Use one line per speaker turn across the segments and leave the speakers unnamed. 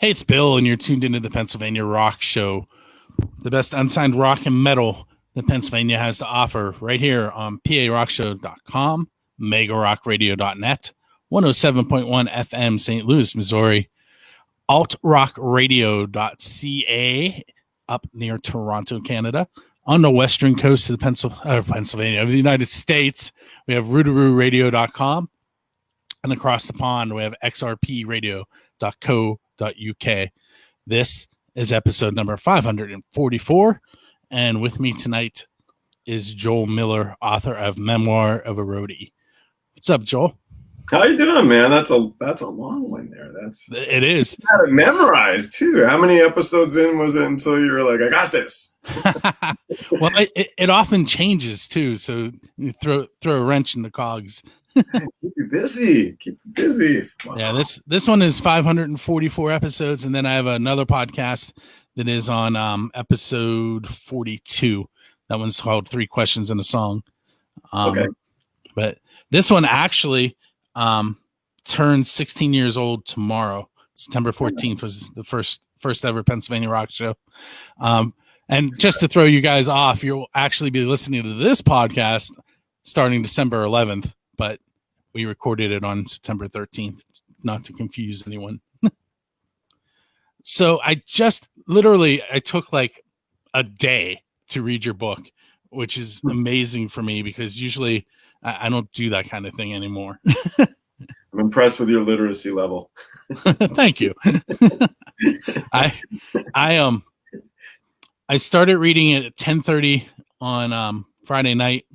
Hey, it's Bill, and you're tuned into the Pennsylvania Rock Show, the best unsigned rock and metal that Pennsylvania has to offer, right here on PARockshow.com, megarockradio.net, 107.1 FM, St. Louis, Missouri, altrockradio.ca, up near Toronto, Canada. On the western coast of the Pennsylvania, of the United States, we have roadies.com, and across the pond, we have xrpradio.co.uk. This is episode number 544, and with me tonight is Joel Miller, author of Memoir of a Roadie. What's up, Joel?
How you doing, man? That's a long one there.
It is.
You had it memorized too. How many episodes in was it until you were like, I got this?
Well, it often changes too, so you throw a wrench in the cogs.
Keep you busy. Wow.
Yeah, this one is 544 episodes, and then I have another podcast that is on episode 42. That one's called 3 Questions and a Song.
Okay.
But this one actually turns 16 years old tomorrow. September 14th was the first ever Pennsylvania Rock Show. And just to throw you guys off, you'll actually be listening to this podcast starting December 11th, but we recorded it on September 13th, not to confuse anyone. So I took like a day to read your book, which is amazing for me because usually I don't do that kind of thing anymore.
I'm impressed with your literacy level.
Thank you. I started reading it at 10:30 on Friday night,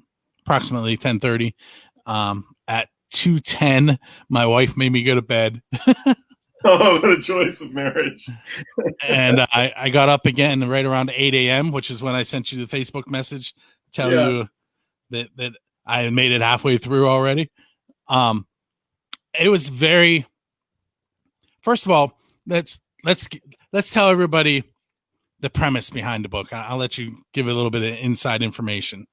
approximately 10:30. At 2:10, my wife made me go to bed.
Oh, what a choice of marriage.
And I got up again right around 8 a.m., which is when I sent you the Facebook message telling you that I had made it halfway through already. It was very. First of all, let's tell everybody the premise behind the book. I'll let you give a little bit of inside information.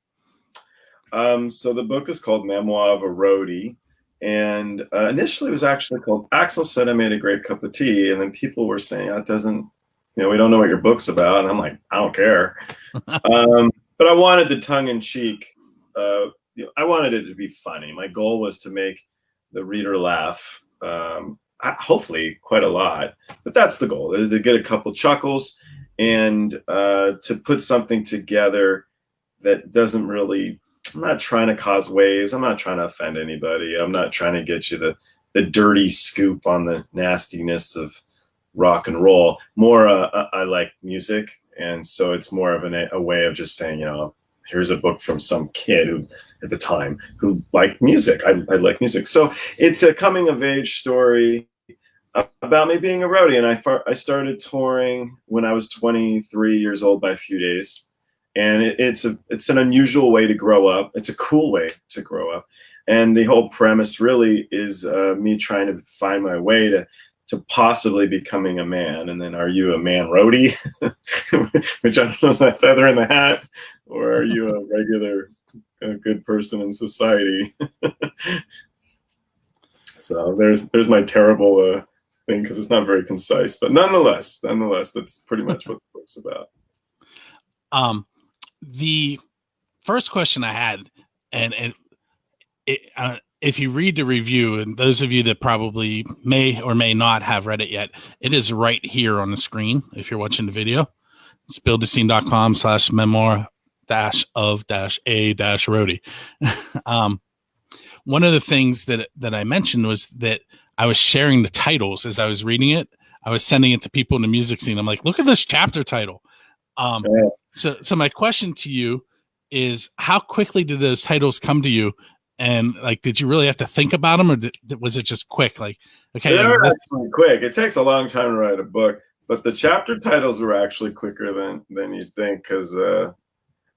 So the book is called Memoir of a Roadie, and initially it was actually called Axel Said I Made a Great Cup of Tea, and then people were saying that doesn't, we don't know what your book's about, and I'm like, I don't care. But I wanted the tongue-in-cheek. I wanted it to be funny. My goal was to make the reader laugh, hopefully quite a lot. But that's the goal, is to get a couple chuckles and to put something together that doesn't really, I'm not trying to cause waves. I'm not trying to offend anybody. I'm not trying to get you the dirty scoop on the nastiness of rock and roll. More, I like music. And so it's more of a way of just saying, here's a book from some kid who, at the time, who liked music. I like music. So it's a coming of age story about me being a roadie. And I started touring when I was 23 years old by a few days. And it's an unusual way to grow up. It's a cool way to grow up. And the whole premise really is me trying to find my way to possibly becoming a man. And then, are you a man roadie? Which I don't know, is that feather in the hat? Or are you a regular good person in society? So there's my terrible thing, because it's not very concise. But nonetheless, that's pretty much what the book's about.
The first question I had, if you read the review, and those of you that probably may or may not have read it yet, it is right here on the screen. If you're watching the video, it's buildascene.com/memoir-of-a-roadie. One of the things that I mentioned was that I was sharing the titles as I was reading it. I was sending it to people in the music scene. I'm like, look at this chapter title. So my question to you is, how quickly did those titles come to you? And did you really have to think about them, or was it just quick? Like, okay,
they're actually quick. It takes a long time to write a book, but the chapter titles were actually quicker than you'd think, because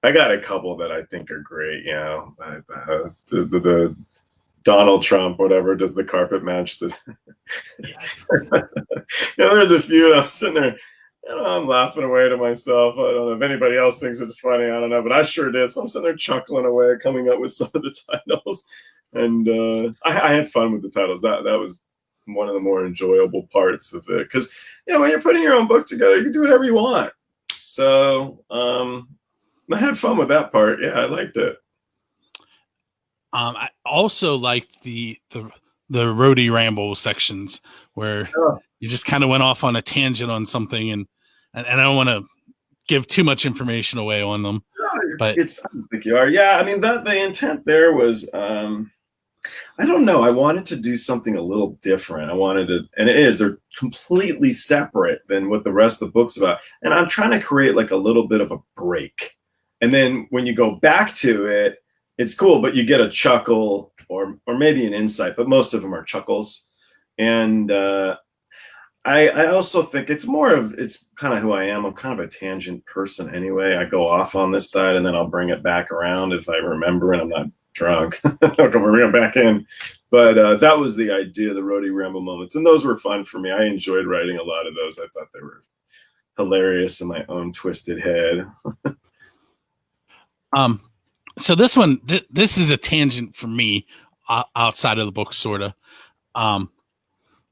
I got a couple that I think are great. The Donald Trump, whatever, does the carpet match the? There's a few. I'm sitting there. I'm laughing away to myself. I don't know if anybody else thinks it's funny. I don't know, but I sure did. So I'm sitting there chuckling away, coming up with some of the titles, and I had fun with the titles. That was one of the more enjoyable parts of it, because when you're putting your own book together, you can do whatever you want. So I had fun with that part. Yeah, I liked it.
I also liked the Roadie ramble sections where you just kind of went off on a tangent on something, and I don't want to give too much information away on them. But
I don't think you are. Yeah, I mean, that the intent there was, I don't know. I wanted to do something a little different. I wanted to, and they're completely separate than what the rest of the book's about. And I'm trying to create like a little bit of a break. And then when you go back to it, it's cool, but you get a chuckle or maybe an insight, but most of them are chuckles. And I also think it's kind of who I am. I'm kind of a tangent person anyway. I go off on this side and then I'll bring it back around if I remember and I'm not drunk. I'll bring it back in. But that was the idea, the Roadie ramble moments. And those were fun for me. I enjoyed writing a lot of those. I thought they were hilarious in my own twisted head.
So this one, this is a tangent for me outside of the book, sort of.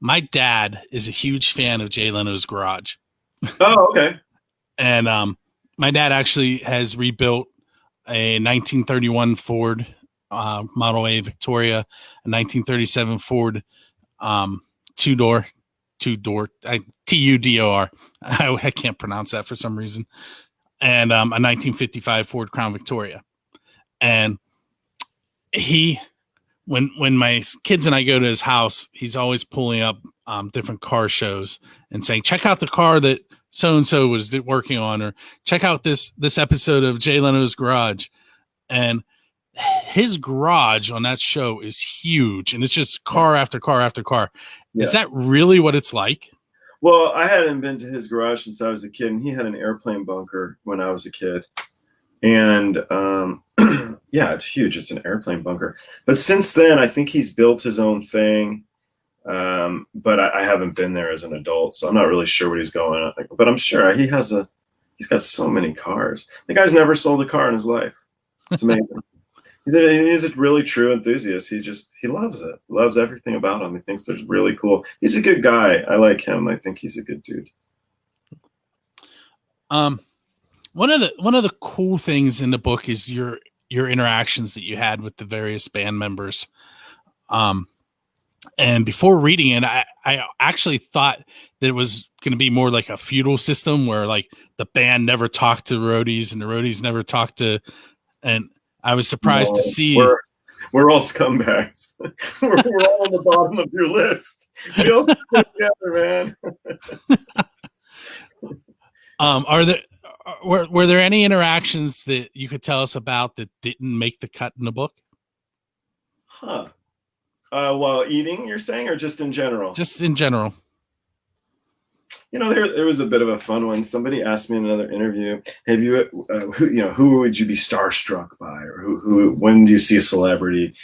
My dad is a huge fan of Jay Leno's Garage.
Oh, okay.
And my dad actually has rebuilt a 1931 Ford Model A Victoria, a 1937 Ford two-door, TUDOR. I can't pronounce that for some reason. And a 1955 Ford Crown Victoria. And when my kids and I go to his house, he's always pulling up different car shows and saying, check out the car that so-and-so was working on, or check out this episode of Jay Leno's Garage. And his garage on that show is huge, and it's just car after car after car. Yeah. Is that really what it's like?
Well, I hadn't been to his garage since I was a kid, and he had an airplane bunker when I was a kid. And yeah, it's huge. It's an airplane bunker. But since then, I think he's built his own thing. But I haven't been there as an adult, so I'm not really sure what he's going on. But I'm sure he's got so many cars. The guy's never sold a car in his life. It's amazing. He's a really true enthusiast. He loves it. Loves everything about him. He thinks it's really cool. He's a good guy. I like him. I think he's a good dude.
One of the cool things in the book is your interactions that you had with the various band members. And before reading it, I actually thought that it was going to be more like a feudal system where like the band never talked to roadies and the roadies never talked to, and I was surprised to see
we're all scumbags. we're all on the bottom of your list. We all stick together, man.
Were there any interactions that you could tell us about that didn't make the cut in the book?
Huh. While eating, you're saying, or just in general?
Just in general.
There was a bit of a fun one. Somebody asked me in another interview, "Have you, who would you be starstruck by, or who? When do you see a celebrity?"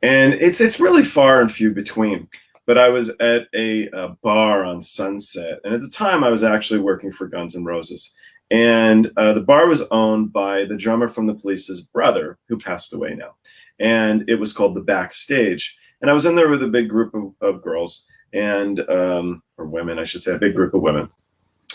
And it's really far and few between. But I was at a bar on Sunset, and at the time I was actually working for Guns N' Roses, and the bar was owned by the drummer from the Police's brother, who passed away now, and it was called the Backstage. And I was in there with a big group of girls and or women, I should say, a big group of women.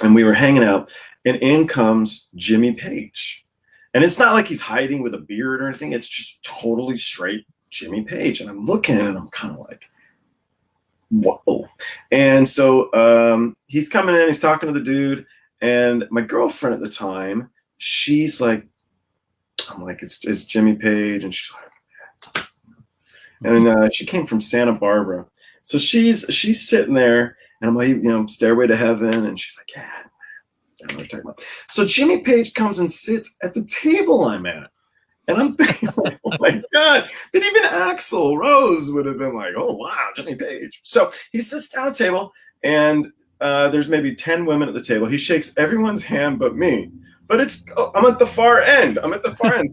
And we were hanging out, and in comes Jimmy Page. And it's not like he's hiding with a beard or anything. It's just totally straight Jimmy Page. And I'm looking and I'm kind of like, whoa. And so he's coming in, he's talking to the dude. And my girlfriend at the time, she's like, I'm like, it's Jimmy Page. And she's like, and she came from Santa Barbara. So she's sitting there, and I'm like, Stairway to Heaven. And she's like, yeah, I don't know what you're talking about. So Jimmy Page comes and sits at the table I'm at. And I'm thinking, like, oh my God, that even Axl Rose would have been like, oh, wow, Jimmy Page. So he sits down at the table, and there's maybe 10 women at the table. He shakes everyone's hand but me. But I'm at the far end. Okay.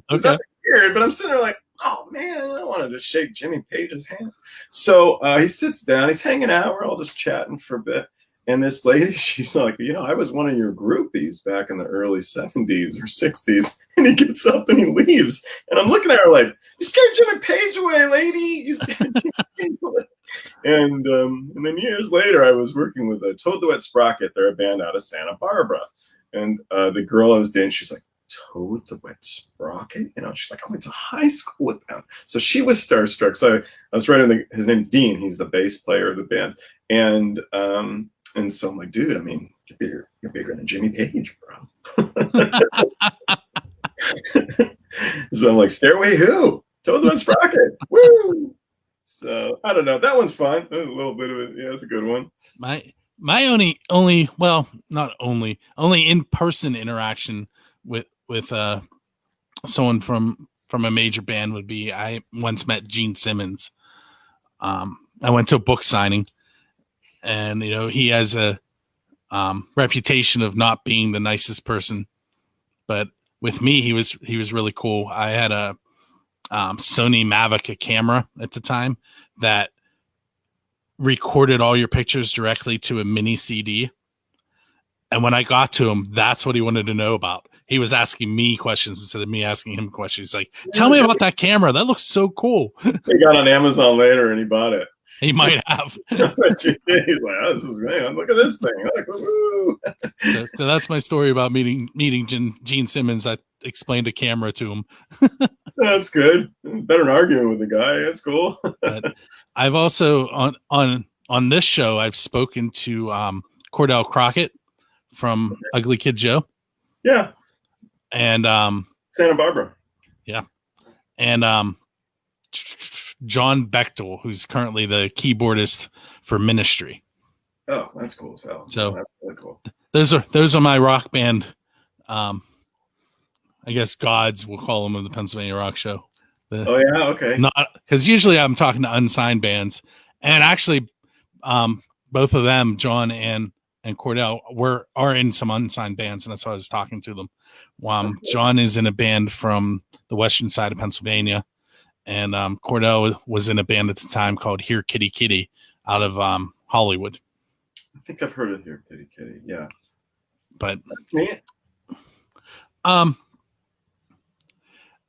Nothing weird, but I'm sitting there like, oh man, I wanted to shake Jimmy Page's hand. So he sits down, he's hanging out, we're all just chatting for a bit. And this lady, she's like, I was one of your groupies back in the early 70s or 60s. And he gets up and he leaves. And I'm looking at her like, you scared Jimmy Page away, lady. You scared Jimmy Page away. And then years later, I was working with Toad the Wet Sprocket. They're a band out of Santa Barbara. And the girl I was dating, she's like, Toad the Wet Sprocket? She's like, I went to high school with them. So she was starstruck. So I was writing, his name's Dean. He's the bass player of the band. And so I'm like, dude, I mean, you're bigger than Jimmy Page, bro. So I'm like, Stairway who? Toad the Wet Sprocket. Woo! So I don't know. That one's fun. A little bit of it. Yeah, it's a good one.
My only well, not only in-person interaction with someone from a major band would be, I once met Gene Simmons. I went to a book signing, and he has a reputation of not being the nicest person, but with me he was really cool. I had a Sony Mavic camera at the time that recorded all your pictures directly to a mini CD. And when I got to him, that's what he wanted to know about. He was asking me questions instead of me asking him questions. He's like, tell me about that camera. That looks so cool.
He got on Amazon later and he bought it.
He might have.
He's like, oh, this is great. Look at this thing. Like, woo.
So that's my story about meeting Gene Simmons. I explained a camera to him.
That's good. It's better than arguing with the guy. That's cool.
But I've also on this show, I've spoken to Cordell Crockett from Ugly Kid Joe.
Yeah.
And
Santa Barbara.
Yeah. And John Bechtel, who's currently the keyboardist for Ministry.
Oh, that's cool as hell.
So
that's really cool.
Those are my rock band. I guess gods, we'll call them, in the Pennsylvania Rock Show.
Oh yeah, okay.
Not because usually I'm talking to unsigned bands, and actually, both of them, John and Cordell, are in some unsigned bands, and that's why I was talking to them. Okay. John is in a band from the western side of Pennsylvania, and Cordell was in a band at the time called Here Kitty Kitty out of Hollywood.
I think I've heard of Here Kitty Kitty. Yeah,
but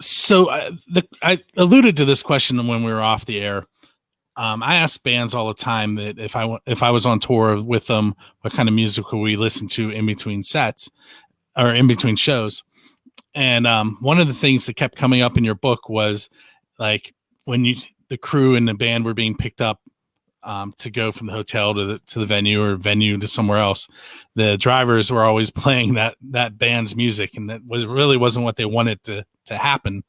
so I alluded to this question when we were off the air. I ask bands all the time that if I was on tour with them, what kind of music would we listen to in between sets or in between shows? And one of the things that kept coming up in your book was like when the crew and the band were being picked up to go from the hotel to the venue or venue to somewhere else, the drivers were always playing that band's music, and that really wasn't what they wanted to happen.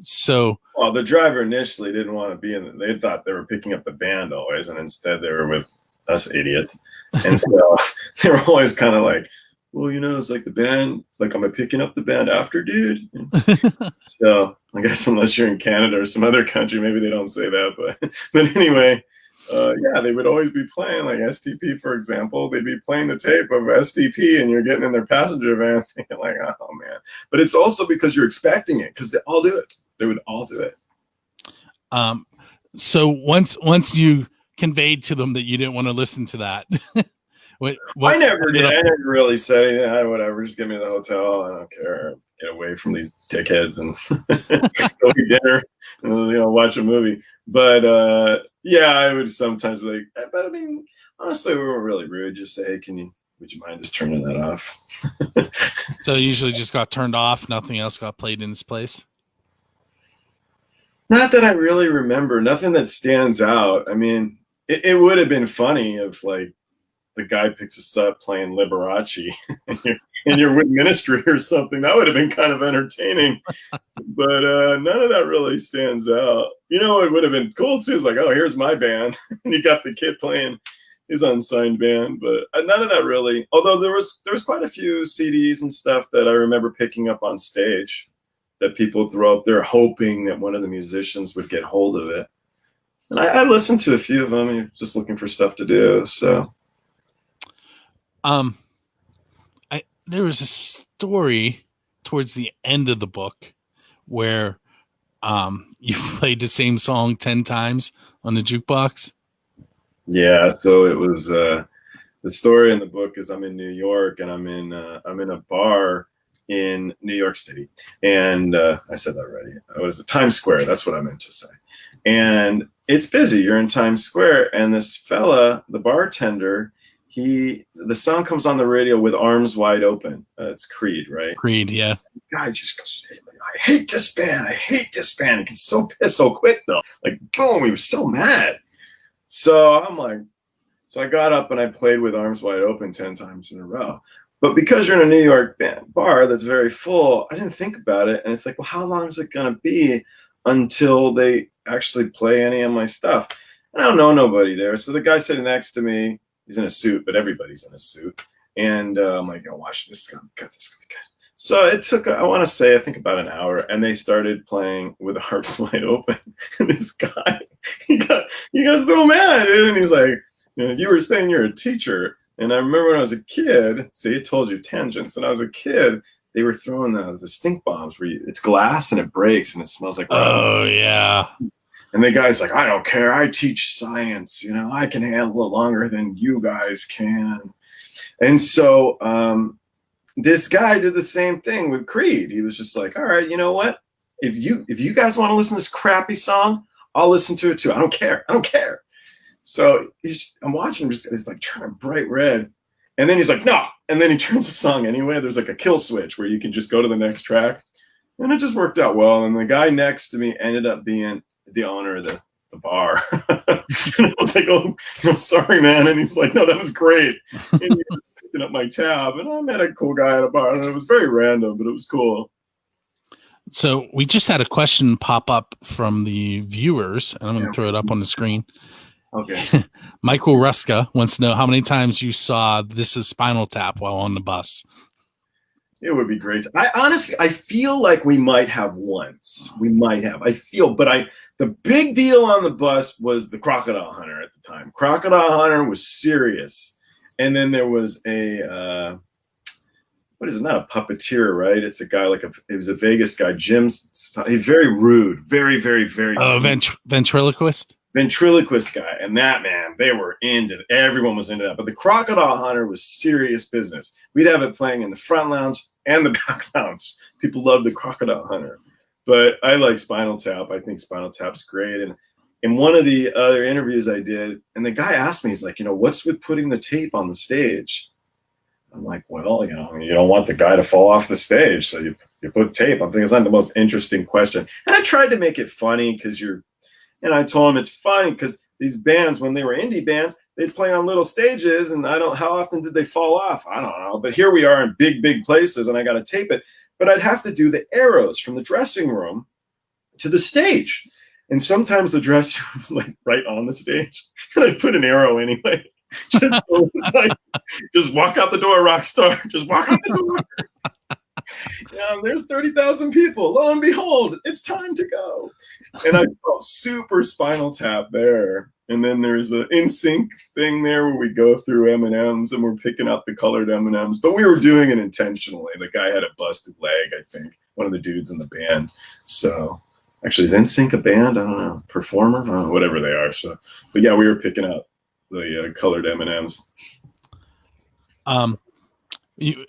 So, well,
the driver initially didn't want to be in. They thought they were picking up the band always, and instead they were with us idiots. And so they were always kind of like, well, it's like the band. Like, am I picking up the band after, dude? So I guess unless you're in Canada or some other country, maybe they don't say that. But anyway. Yeah, they would always be playing like STP, for example. They'd be playing the tape of STP, and you're getting in their passenger van thinking like, oh man. But it's also because you're expecting it, because they all do it. They would all do it.
So once you conveyed to them that you didn't want to listen to that,
I never did. I never really say, yeah, whatever. Just get me to the hotel. I don't care. Get away from these dickheads and go eat dinner and watch a movie. But yeah, I would sometimes be like, but I mean, honestly, we weren't really rude. Just say, hey, would you mind just turning that off?
So it usually just got turned off. Nothing else got played in its place.
Not that I really remember. Nothing that stands out. I mean, it would have been funny if like the guy picks us up playing Liberace and you're with Ministry or something. That would have been kind of entertaining. But none of that really stands out. It would have been cool too. It's like, oh, here's my band. And you got the kid playing his unsigned band. But none of that really, although there was quite a few CDs and stuff that I remember picking up on stage that people throw up there hoping that one of the musicians would get hold of it. And I listened to a few of them, and you're just looking for stuff to do. So.
There was a story towards the end of the book where you played the same song 10 times on the jukebox.
Yeah, so it was the story in the book is I'm in New York, and I'm in a bar in New York City, and I said that already. It was Times Square. That's what I meant to say. And it's busy. You're in Times Square, and this fella, the bartender, the song comes on the radio with Arms Wide Open. It's Creed, right?
Creed, yeah.
The guy just goes, I hate this band. I hate this band. He gets so pissed so quick, though. Like, boom, he was so mad. So I'm like, so I got up and I played with Arms Wide Open 10 times in a row. But because you're in a New York bar that's very full, I didn't think about it. And it's like, well, how long is it going to be until they actually play any of my stuff? And I don't know nobody there. So the guy sitting next to me, he's in a suit, but everybody's in a suit. And I'm like, oh, watch this. This is going to be good. So it took, I want to say, I think about an hour. And they started playing with Arms Wide Open. And this guy, he got so mad. And he's like, you were saying you're a teacher. And I remember when I was a kid, see, it told you tangents. And I was a kid, they were throwing the stink bombs where it's glass and it breaks and it smells like rubber.
Oh, yeah.
And the guy's like, I don't care. I teach science. I can handle it longer than you guys can. And so this guy did the same thing with Creed. He was just like, all right, you know what? If you guys want to listen to this crappy song, I'll listen to it too. I don't care. So I'm watching him, it's like turning bright red. And then he's like, no. And then he turns the song anyway. There's like a kill switch where you can just go to the next track. And it just worked out well. And the guy next to me ended up being the owner of the bar. And I was like, oh, sorry, man. And he's like, no, that was great. And he was picking up my tab. And I met a cool guy at a bar. And it was very random, but it was cool.
So we just had a question pop up from the viewers. And I'm going to throw it up on the screen.
Okay.
Michael Ruska wants to know how many times you saw This Is Spinal Tap while on the bus.
It would be great. I feel like we might have once. We might have. The big deal on the bus was the Crocodile Hunter at the time. Crocodile Hunter was serious. And then there was a, what is it? Not a puppeteer, right? It's a guy it was a Vegas guy, Jim's, he's very rude, very, very, very.
Oh, ventriloquist?
Ventriloquist guy. And that, man, everyone was into that. But the Crocodile Hunter was serious business. We'd have it playing in the front lounge and the back lounge. People loved the Crocodile Hunter. But I like Spinal Tap. I think Spinal Tap's great. And in one of the other interviews I did, and the guy asked me, he's like, what's with putting the tape on the stage? I'm like, well, you don't want the guy to fall off the stage, so you put tape. I'm thinking it's not the most interesting question. And I tried to make it funny and I told him it's funny because these bands, when they were indie bands, they'd play on little stages, and how often did they fall off? I don't know. But here we are in big, big places, and I got to tape it. But I'd have to do the arrows from the dressing room to the stage. And sometimes the dressing room was like right on the stage. And I'd put an arrow anyway. Just walk out the door, rock star. Just walk out the door. There's 30,000 people. Lo and behold, it's time to go. And I felt super Spinal Tap there. And then there's the NSYNC thing there where we go through M&Ms and we're picking out the colored M&Ms. But we were doing it intentionally. The guy had a busted leg, I think, one of the dudes in the band. So actually, is NSYNC a band? I don't know. Performer? I don't know, whatever they are. So, but yeah, we were picking out the colored M&Ms.
You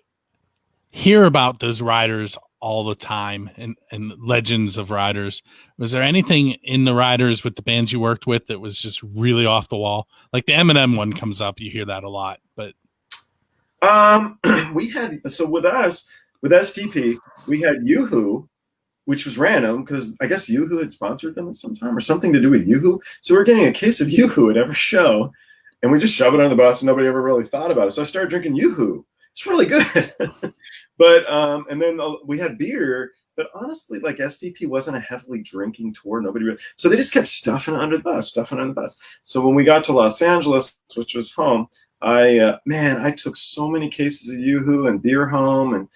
hear about those riders all the time and legends of riders. Was there anything in the riders with the bands you worked with that was just really off the wall? Like the Eminem one comes up, you hear that a lot, but
we had, so with us, with STP, we had Yoo-Hoo, which was random because I guess Yoo-Hoo had sponsored them at some time or something to do with Yoo-Hoo. So we're getting a case of Yoo-Hoo at every show, and we just shove it on the bus and nobody ever really thought about it. So I started drinking Yoo-Hoo. It's really good. But and then we had beer, but honestly, like STP wasn't a heavily drinking tour. Nobody really, so they just kept stuffing it under the bus. So when we got to Los Angeles, which was home, I took so many cases of Yoo-Hoo and beer home.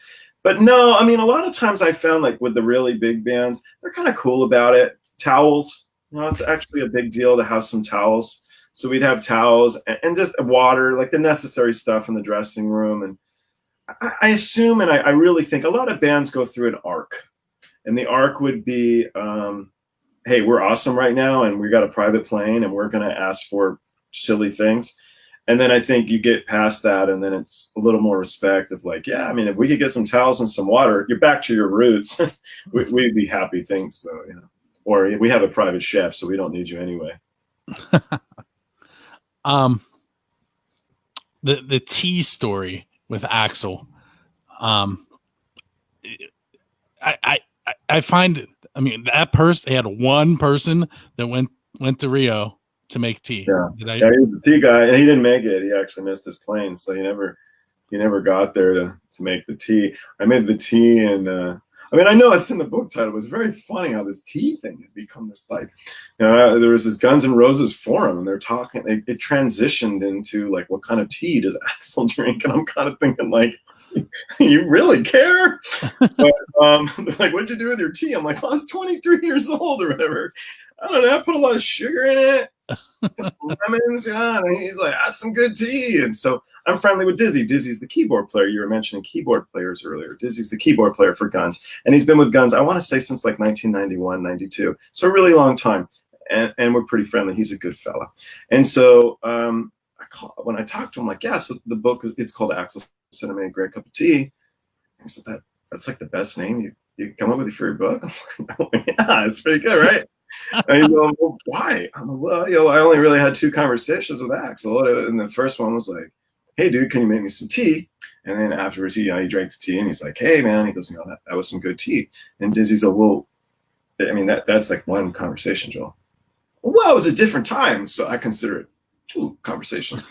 But no, I mean, a lot of times I found like with the really big bands, they're kind of cool about it. Towels, it's actually a big deal to have some towels. So we'd have towels and just water, like the necessary stuff in the dressing room. And I assume, and I really think a lot of bands go through an arc, and the arc would be, hey, we're awesome right now, and we got a private plane, and we're going to ask for silly things. And then I think you get past that, and then it's a little more respect of like, yeah, I mean, if we could get some towels and some water, you're back to your roots. We'd be happy things, though, you know. Or we have a private chef, so we don't need you anyway.
The tea story with Axel. I find, I mean, that person, they had one person that went to Rio to make tea.
Yeah, yeah, he was the tea guy, and he didn't make it. He actually missed his plane, so he never got there to make the tea. I made the tea, and I mean, I know it's in the book title, but it's very funny how this tea thing has become this, like, you know, there was this Guns N' Roses forum, and they're talking, it transitioned into like, what kind of tea does Axel drink? And I'm kind of thinking like, you really care? But like, what'd you do with your tea? I'm like, well, I was 23 years old or whatever. I don't know, I put a lot of sugar in it, some lemons, yeah. And he's like, that's some good tea. And so I'm friendly with Dizzy. Dizzy's the keyboard player. You were mentioning keyboard players earlier. Dizzy's the keyboard player for Guns. And he's been with Guns, I want to say, since like 1991, 92. So a really long time. And we're pretty friendly. He's a good fella. And so when I talked to him, like, yeah, so the book, it's called Axel Said I Made a Great Cup of Tea. He said, that's like the best name you come up with for your book? I'm like, yeah, it's pretty good, right? And he's going, well, why? I'm like, well, you know, I only really had 2 conversations with Axel. And the first one was like, hey, dude, can you make me some tea? And then afterwards, you know, he drank the tea, and he's like, hey, man, he goes, you know, that was some good tea. And Dizzy's like, well, I mean, that's like one conversation, Joel. Well, it was a different time, so I consider it 2 conversations.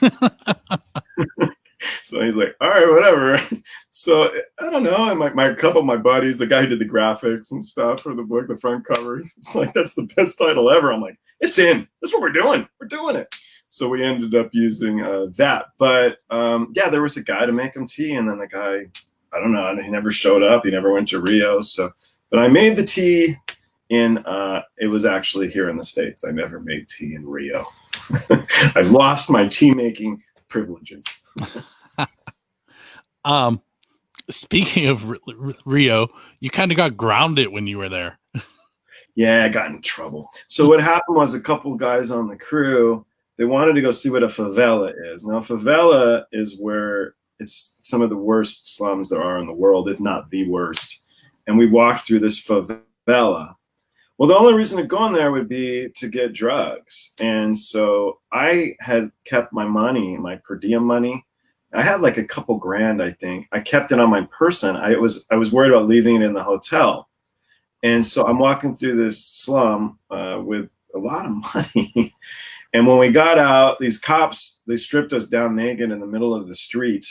So he's like, all right, whatever. So I don't know. And my couple of my buddies, the guy who did the graphics and stuff for the book, the front cover, it's like, that's the best title ever. I'm like, it's in. That's what we're doing. We're doing it. So we ended up using that. But yeah, there was a guy to make him tea, and then the guy, I don't know, he never showed up. He never went to Rio. So, but I made the tea in. It was actually here in the States. I never made tea in Rio. I've lost my tea making privileges.
Speaking of Rio, you kind of got grounded when you were there.
Yeah, I got in trouble. So what happened was, a couple guys on the crew, they wanted to go see what a favela is. Now, a favela is where it's some of the worst slums there are in the world, if not the worst. And we walked through this favela. Well, the only reason to go in there would be to get drugs. And so I had kept my money, my per diem money. I had like a couple grand, I think. I kept it on my person. I was worried about leaving it in the hotel. And so I'm walking through this slum with a lot of money. And when we got out, these cops, they stripped us down naked in the middle of the street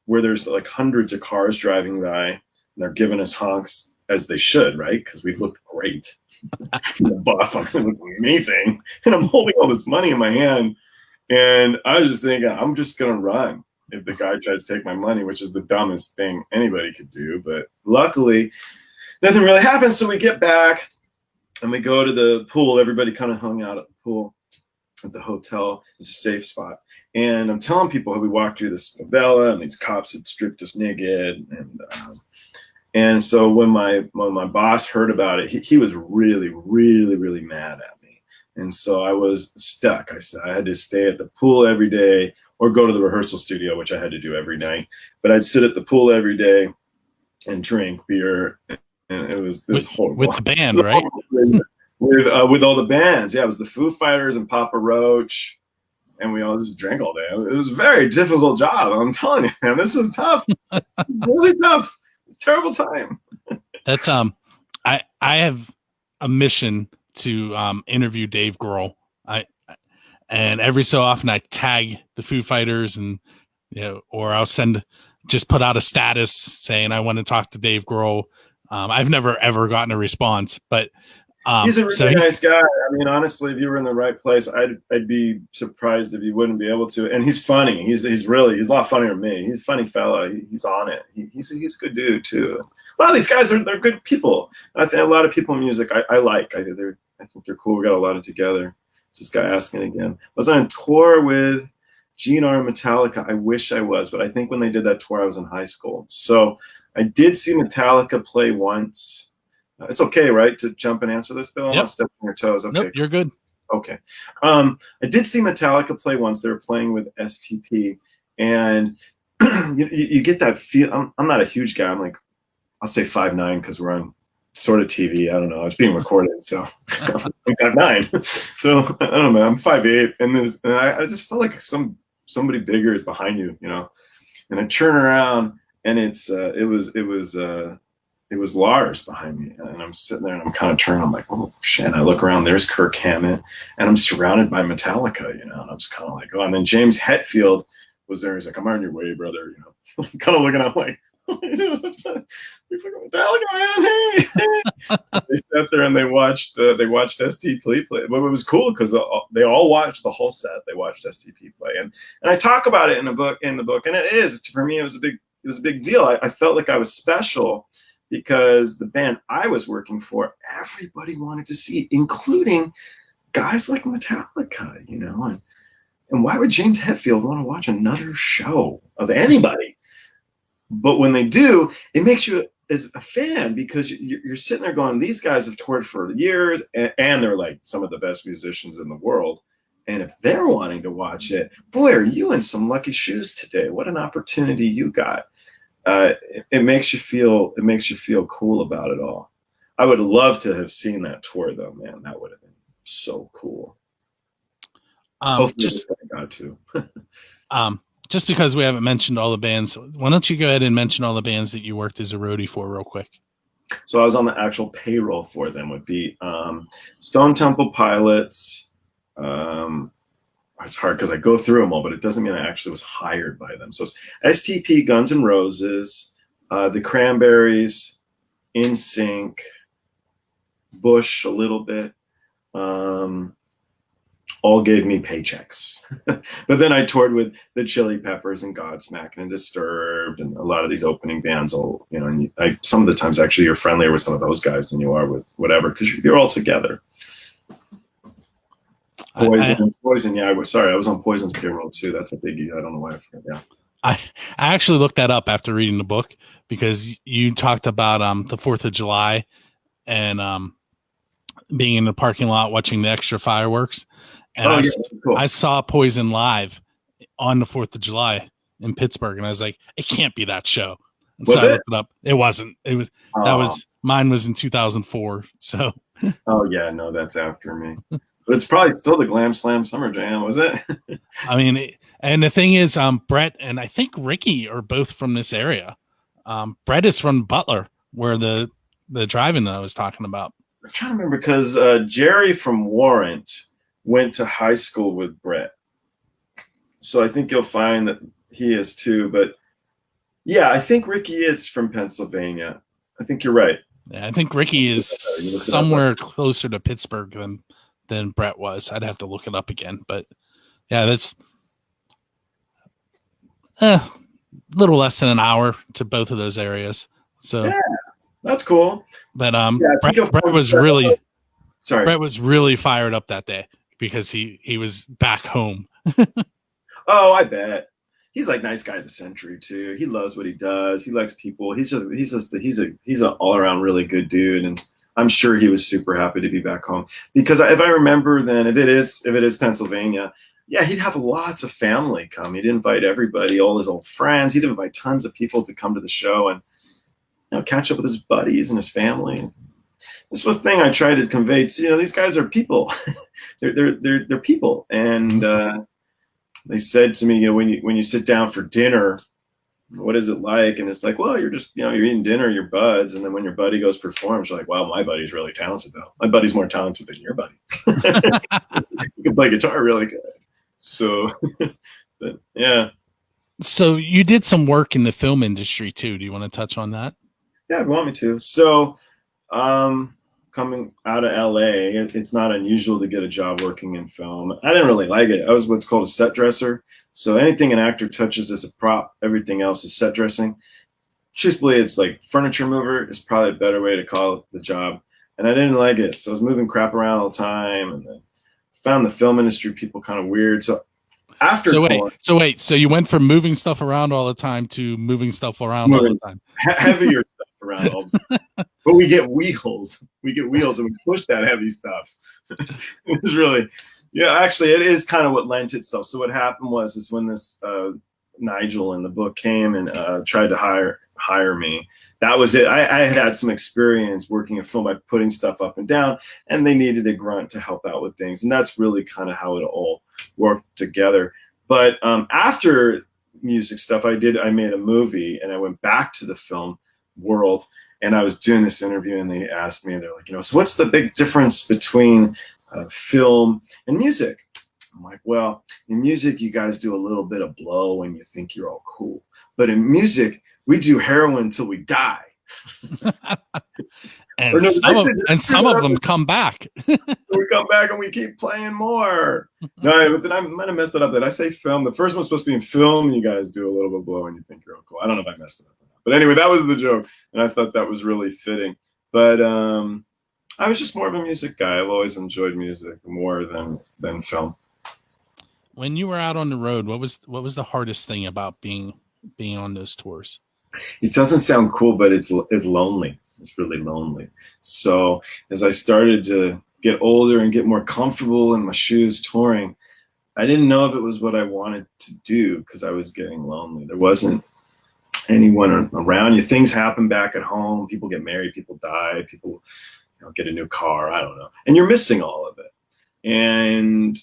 where there's like hundreds of cars driving by. And they're giving us honks, as they should, right? Because we looked great. The buff, I looked amazing. And I'm holding all this money in my hand. And I was just thinking, I'm just going to run if the guy tries to take my money, which is the dumbest thing anybody could do. But luckily, nothing really happened. So we get back and we go to the pool. Everybody kind of hung out at the pool at the hotel. It's a safe spot. And I'm telling people how we walked through this favela, and these cops had stripped us naked. And so when my boss heard about it, he was really, really, really mad at me. And so I was stuck. I said I had to stay at the pool every day or go to the rehearsal studio, which I had to do every night. But I'd sit at the pool every day and drink beer. And it was this whole
with the band, right?
With all the bands. Yeah, it was the Foo Fighters and Papa Roach. And we all just drank all day. It was a very difficult job. I'm telling you, man, this was tough. Really tough. Terrible time.
That's I have a mission to interview Dave Grohl. And every so often I tag the Foo Fighters, and or I'll put out a status saying I want to talk to Dave Grohl. I've never ever gotten a response, but
he's a really nice guy. I mean, honestly, if you were in the right place, I'd be surprised if you wouldn't be able to. And he's funny. He's a lot funnier than me. He's a funny fellow. He's on it. He's a good dude too. A lot of these guys they're good people. I think a lot of people in music I like. I think they're cool. We got a lot of together. It's this guy asking again. Was I on tour with GNR and Metallica? I wish I was, but I think when they did that tour, I was in high school. So I did see Metallica play once. It's okay, right, to jump and answer this, Bill? I'm
Yep.
not stepping on your toes. Okay.
Nope, you're good.
Okay. I did see Metallica play once. They were playing with STP, and you get that feel. I'm not a huge guy. I'm like, I'll say 5'9" because we're on sort of TV. I don't know. It's being recorded, so I'm 5'9". So I don't know. I'm 5'8", and I just felt like somebody bigger is behind you, you know. And I turn around, and it was Lars behind me, and I'm sitting there, and I'm kind of turning. I'm like, oh shit! I look around. There's Kirk Hammett, and I'm surrounded by Metallica, you know. And I'm just kind of like, oh. And then James Hetfield was there. He's like, I'm on your way, brother. You know, kind of looking at him like, you fucking Metallica, man. Hey. They sat there and they watched STP play. But it was cool because they all watched the whole set. They watched STP play, and I talk about it in the book, and it is, for me, it was a big deal. I felt like I was special, because the band I was working for, everybody wanted to see, including guys like Metallica, you know. And why would James Hetfield want to watch another show of anybody? But when they do, it makes you as a fan, because you're sitting there going, these guys have toured for years, and they're like some of the best musicians in the world. And if they're wanting to watch it, boy, are you in some lucky shoes today. What an opportunity you got. It makes you feel cool about it all. I would love to have seen that tour, though, man. That would have been so cool. Hopefully I got to.
Just because we haven't mentioned all the bands, why don't you go ahead and mention all the bands that you worked as a roadie for real quick?
So I was on the actual payroll for them. Would be Stone Temple Pilots. It's hard because I go through them all, but it doesn't mean I actually was hired by them. So it's STP, Guns N' Roses, the Cranberries, In Sync, Bush a little bit. All gave me paychecks. But then I toured with the Chili Peppers and Godsmack and Disturbed, and a lot of these opening bands. All, you know, and some of the times actually you're friendlier with some of those guys than you are with whatever, because you're all together. Poison, yeah. I was on Poison's payroll too. That's a biggie. I don't know why I forgot. Yeah.
I actually looked that up after reading the book, because you talked about the 4th of July and being in the parking lot watching the extra fireworks. And
cool.
I saw Poison live on the 4th of July in Pittsburgh, and I was like, it can't be that show. And so I looked it up. It wasn't. It was mine was in 2004. So.
Oh yeah, no, that's after me. But it's probably still the Glam Slam Summer Jam, was it?
I mean, and the thing is, Brett and I think Ricky are both from this area. Brett is from Butler, where the drive-in that I was talking about.
I'm trying to remember, because Jerry from Warrant went to high school with Brett. So I think you'll find that he is too. But yeah, I think Ricky is from Pennsylvania. I think you're right.
Yeah, I think Ricky is somewhere closer to Pittsburgh than Brett was. I'd have to look it up again. But yeah, that's a little less than an hour to both of those areas. So
yeah, that's cool.
But Brett was really Brett was really fired up that day, because he was back home.
Oh, I bet. He's like nice guy of the century too. He loves what he does. He likes people. He's an all around really good dude, and I'm sure he was super happy to be back home, because if I remember, then if it is Pennsylvania, yeah, he'd have lots of family come. He'd invite everybody, all his old friends. He'd invite tons of people to come to the show and, you know, catch up with his buddies and his family. This was the thing I tried to convey. You know, these guys are people. they're people, and they said to me, you know, when you sit down for dinner, what is it like? And it's like, well, you're just, you know, you're eating dinner, your buds, and then when your buddy goes performs, you're like, wow, my buddy's really talented though. My buddy's more talented than your buddy. You can play guitar really good. So, but yeah.
So you did some work in the film industry too. Do you want to touch on that?
Yeah, if you want me to. So, coming out of LA, it's not unusual to get a job working in film. I didn't really like it. I was what's called a set dresser. So anything an actor touches is a prop. Everything else is set dressing. Truthfully, it's like furniture mover is probably a better way to call it, the job. And I didn't like it. So I was moving crap around all the time, and then found the film industry people kind of weird. So after
so you went from moving stuff around all the time to moving stuff around all the time.
Heavier stuff around around all. But we get wheels. We get wheels, and we push that heavy stuff. It was really, yeah. Actually, it is kind of what lent itself. So what happened is when this Nigel in the book came and tried to hire me. That was it. I had some experience working in film by putting stuff up and down, and they needed a grunt to help out with things, and that's really kind of how it all worked together. But after music stuff, I made a movie, and I went back to the film world, and I was doing this interview, and they asked me, they're like, so what's the big difference between film and music? I'm like, well, in music, you guys do a little bit of blow and you think you're all cool. But in music, we do heroin until we die.
And some of them come back.
We come back and we keep playing more. No, but then I might have messed it up. Did I say film? The first one's supposed to be in film. You guys do a little bit of blow and you think you're all cool. I don't know if I messed it up or not. But anyway, that was the joke. And I thought that was really fitting. But I was just more of a music guy. I've always enjoyed music more than film.
When you were out on the road, what was the hardest thing about being on those tours?
It doesn't sound cool, but it's lonely. It's really lonely. So as I started to get older and get more comfortable in my shoes touring, I didn't know if it was what I wanted to do because I was getting lonely. There wasn't anyone around you. Things happen back at home. People get married, people die, people get a new car. I don't know. And you're missing all of it. And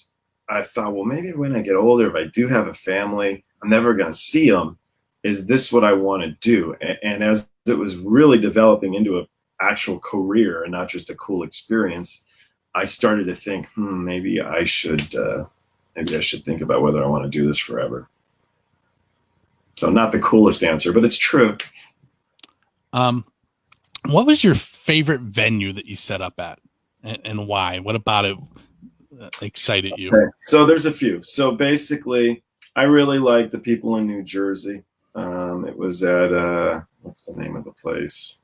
I thought, well, maybe when I get older, if I do have a family, I'm never going to see them. Is this what I want to do? And as it was really developing into an actual career and not just a cool experience, I started to think, maybe I should think about whether I want to do this forever. So not the coolest answer, but it's true.
What was your favorite venue that you set up at, and why? What about it excited you?
Okay. So there's a few. So basically, I really like the people in New Jersey. It was at what's the name of the place?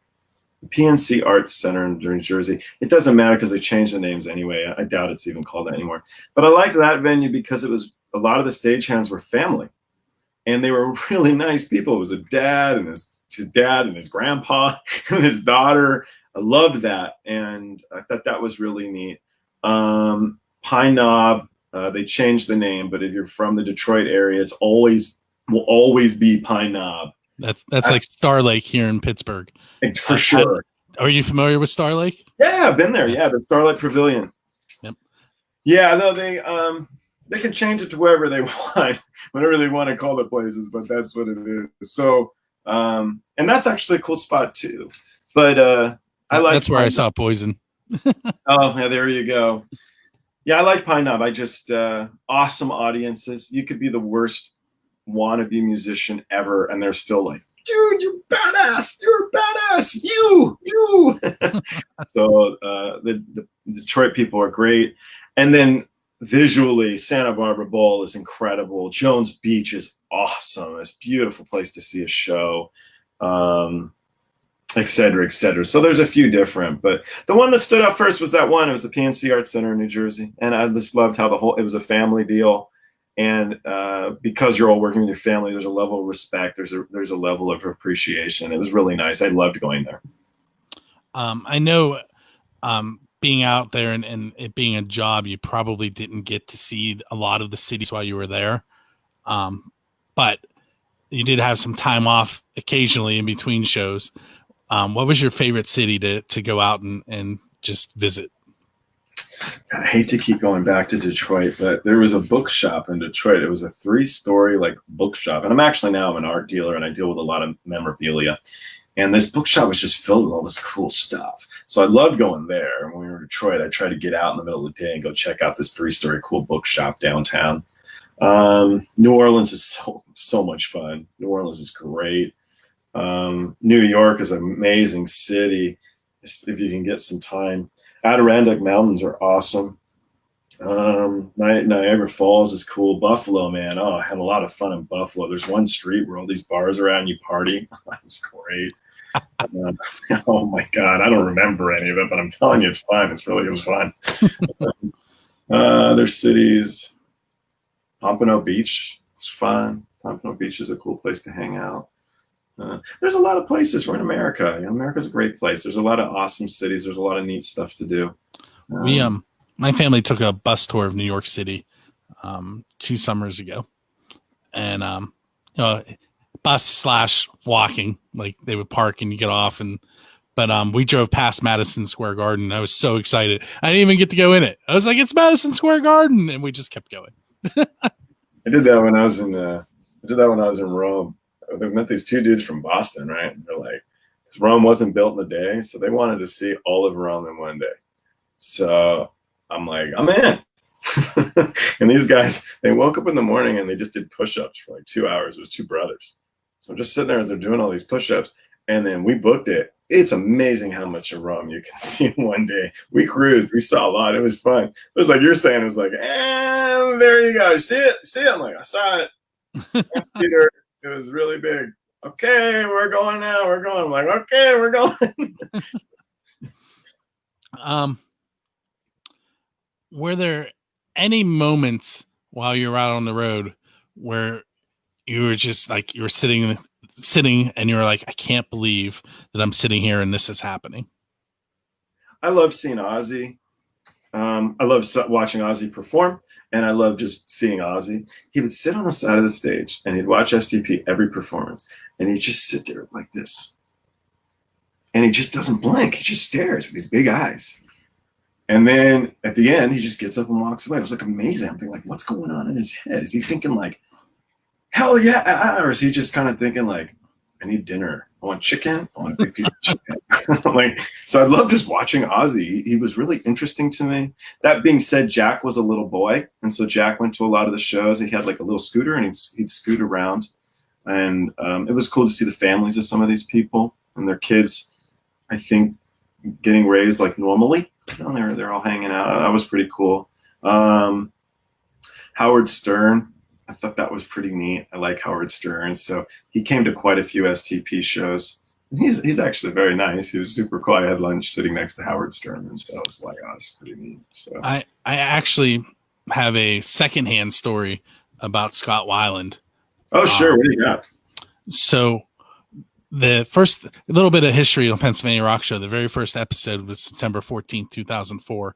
The PNC Arts Center in New Jersey. It doesn't matter because they changed the names anyway. I doubt it's even called that anymore. But I liked that venue because it was a lot of the stagehands were family, and they were really nice people. It was a dad and his grandpa and his daughter. I loved that, and I thought that was really neat. Pine Knob, they changed the name, but if you're from the Detroit area, will always be Pine Knob.
That's like Star Lake here in Pittsburgh.
For sure.
Are you familiar with Star Lake?
Yeah, I've been there. Yeah, the Starlight Pavilion.
Yep.
Yeah, no, they can change it to wherever they want, whatever they want to call the places, but that's what it is. So, and that's actually a cool spot too. But I like
that's where I saw Poison.
Oh, yeah, there you go. Yeah, I like Pine Knob. I just awesome audiences. You could be the worst wannabe musician ever, and they're still like, dude, you're badass. You're badass. You. So the Detroit people are great. And then visually, Santa Barbara Bowl is incredible. Jones Beach is awesome. It's a beautiful place to see a show, et cetera, et cetera. So there's a few different, but the one that stood out first was that one. It was the PNC Arts Center in New Jersey. And I just loved how it was a family deal. And because you're all working with your family, there's a level of respect. There's a level of appreciation. It was really nice. I loved going there.
I know being out there and it being a job, you probably didn't get to see a lot of the cities while you were there. But you did have some time off occasionally in between shows. What was your favorite city to go out and just visit?
I hate to keep going back to Detroit, but there was a bookshop in Detroit. It was a 3-story bookshop. And I'm an art dealer, and I deal with a lot of memorabilia. And this bookshop was just filled with all this cool stuff. So I loved going there. And when we were in Detroit, I tried to get out in the middle of the day and go check out this 3-story cool bookshop downtown. New Orleans is so much fun. New Orleans is great. New York is an amazing city if you can get some time. Adirondack Mountains are awesome. Niagara Falls is cool. Buffalo, man. Oh, I had a lot of fun in Buffalo. There's one street where all these bars are at and you party. That was great. Oh my God. I don't remember any of it, but I'm telling you, it's fun. It was fun. There's cities. Pompano Beach is fun. Pompano Beach is a cool place to hang out. There's a lot of places. We're in America. America's a great place. There's a lot of awesome cities. There's a lot of neat stuff to do.
We my family took a bus tour of New York City 2 summers ago, and bus / walking. Like they would park and you get off, but we drove past Madison Square Garden. I was so excited. I didn't even get to go in it. I was like, it's Madison Square Garden, and we just kept going.
I did that when I was in Rome. I met these 2 dudes from Boston, right? And they're like, because Rome wasn't built in a day, so they wanted to see all of Rome in one day. So I'm like, I'm in. And these guys, they woke up in the morning and they just did push-ups for like 2 hours. It was 2 brothers. So I'm just sitting there as they're doing all these push-ups, and then we booked it. It's amazing how much of Rome you can see in one day. We cruised. We saw a lot. It was fun. It was like you're saying. It was like, there you go. See it? See it? I'm like, I saw it. Peter, it was really big. Okay, we're going now. We're going. I'm like, okay, we're going.
Were there any moments while you were out on the road where you were just like, you were sitting and you were like, I can't believe that I'm sitting here and this is happening?
I love seeing Ozzy. I love watching Ozzy perform, and I love just seeing Ozzy. He would sit on the side of the stage and he'd watch STP every performance, and he'd just sit there like this. And he just doesn't blink. He just stares with these big eyes. And then at the end, he just gets up and walks away. It was like amazing. I'm thinking, like, what's going on in his head? Is he thinking like, hell yeah? Or is he just kind of thinking like, I need dinner. I want chicken. I want a big piece of chicken. Like, so I love just watching Ozzy. He was really interesting to me. That being said, Jack was a little boy. And so Jack went to a lot of the shows. He had like a little scooter, and he'd scoot around. And it was cool to see the families of some of these people and their kids, I think, getting raised like normally. They're all hanging out. That was pretty cool. Howard Stern, I thought that was pretty neat. I like Howard Stern. So he came to quite a few STP shows. He's actually very nice. He was super cool. I had lunch sitting next to Howard Stern, and so I was like, oh, it's pretty neat. So
I actually have a secondhand story about Scott Weiland.
Oh, sure. What do you got?
So the first little bit of history on Pennsylvania Rock Show, the very first episode was September 14th, 2004,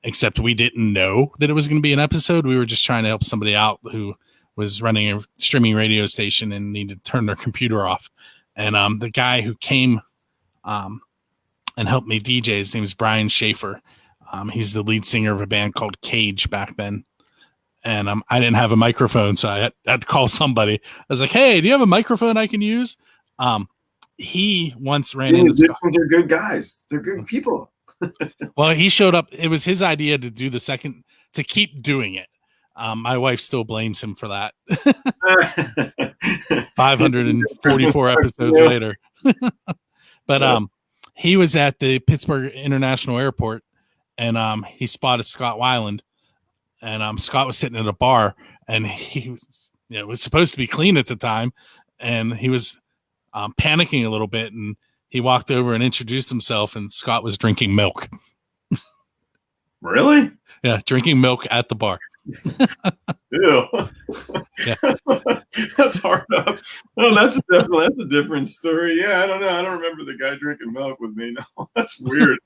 except we didn't know that it was going to be an episode. We were just trying to help somebody out who was running a streaming radio station and needed to turn their computer off. And the guy who came and helped me DJ, his name is Brian Schaefer. He's the lead singer of a band called Cage back then. And I didn't have a microphone, so I had to call somebody. I was like, hey, do you have a microphone I can use? He once ran into Scott.
They're good guys. They're good people.
Well, he showed up. It was his idea to do to keep doing it. My wife still blames him for that. 544 episodes later. But he was at the Pittsburgh International Airport, and he spotted Scott Weiland, and Scott was sitting at a bar, and he was, it was supposed to be clean at the time, and he was panicking a little bit, and he walked over and introduced himself, and Scott was drinking milk.
Really?
Yeah, drinking milk at the bar.
Ew.
Yeah.
That's hard up. Oh, that's a different story. Yeah, I don't know. I don't remember the guy drinking milk with me. No, that's weird.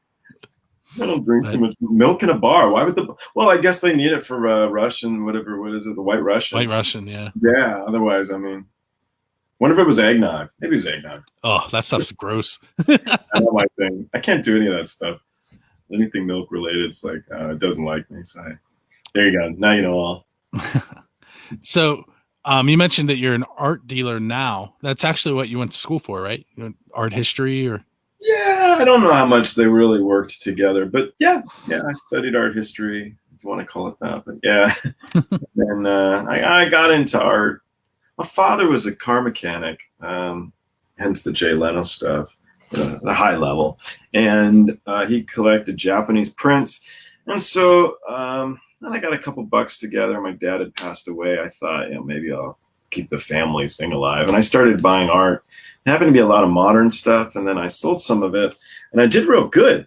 I don't drink too much milk in a bar. Why would well, I guess they need it for Russian, whatever. What is it? The White Russians.
White Russian, yeah.
Yeah. Otherwise, I mean, wonder if it was eggnog. Maybe it was eggnog.
Oh, that stuff's gross.
I know my thing. I can't do any of that stuff. Anything milk related, it's like it doesn't like me. So there you go. Now you know all.
So you mentioned that you're an art dealer now. That's actually what you went to school for, right? Art history, or?
Yeah, I don't know how much they really worked together, but yeah, I studied art history, if you want to call it that. But yeah, and I got into art. My father was a car mechanic, hence the Jay Leno stuff, the high level, and he collected Japanese prints, and so then I got a couple bucks together. My dad had passed away. I thought, maybe I'll keep the family thing alive, and I started buying art. It happened to be a lot of modern stuff, and then I sold some of it, and I did real good.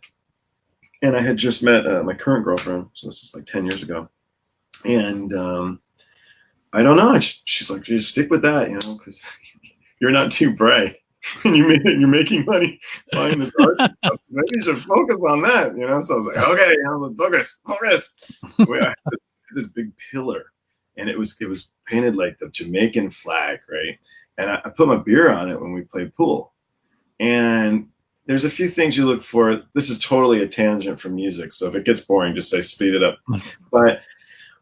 And I had just met my current girlfriend, so this was like 10 years ago, and I don't know. She's like, just stick with that, because you're not too bright. And you're making money buying this art stuff. Maybe you should focus on that, you know? So I was like, okay, focus. So I had this big pillar, and it was painted like the Jamaican flag, right? And I put my beer on it when we played pool. And there's a few things you look for. This is totally a tangent from music, so if it gets boring, just say speed it up. But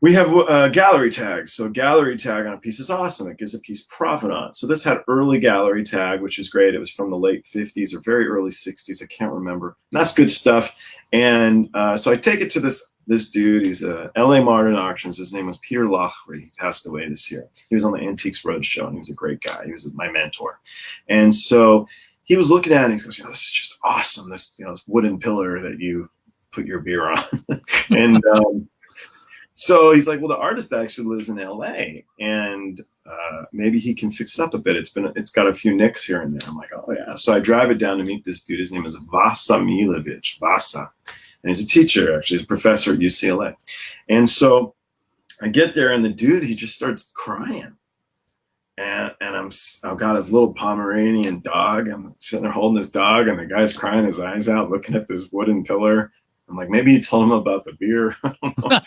we have gallery tags. So a gallery tag on a piece is awesome. It gives a piece provenance. So this had early gallery tag, which is great. It was from the late 50s or very early 60s. I can't remember. And that's good stuff. And so I take it to this dude. He's LA Modern Auctions. His name was Peter Lochry. He passed away this year. He was on the Antiques Roadshow, and he was a great guy. He was my mentor. And so he was looking at it, and he goes, this is just awesome. This wooden pillar that you put your beer on. And so he's like, well, the artist actually lives in LA, and maybe he can fix it up a bit. It's got a few nicks here and there. I'm like, oh yeah. So I drive it down to meet this dude. His name is Vasa Milevich, Vasa. And he's a teacher, actually. He's a professor at UCLA. And so I get there, and the dude, he just starts crying. And I've got his little Pomeranian dog. I'm sitting there holding his dog, and the guy's crying his eyes out, looking at this wooden pillar. I'm like, maybe he told him about the beer. I don't know.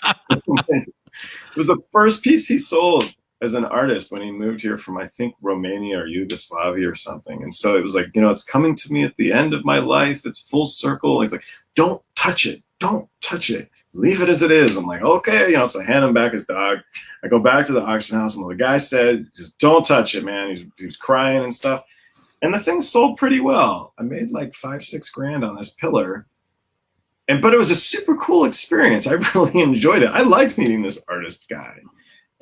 It was the first piece he sold as an artist when he moved here from, I think, Romania or Yugoslavia or something. And so it was like, it's coming to me at the end of my life. It's full circle. He's like, don't touch it. Don't touch it. Leave it as it is. I'm like, okay. So I hand him back his dog. I go back to the auction house, and the guy said, just don't touch it, man. He was crying and stuff. And the thing sold pretty well. I made like $5-6 grand on this pillar. But it was a super cool experience. I really enjoyed it. I liked meeting this artist guy.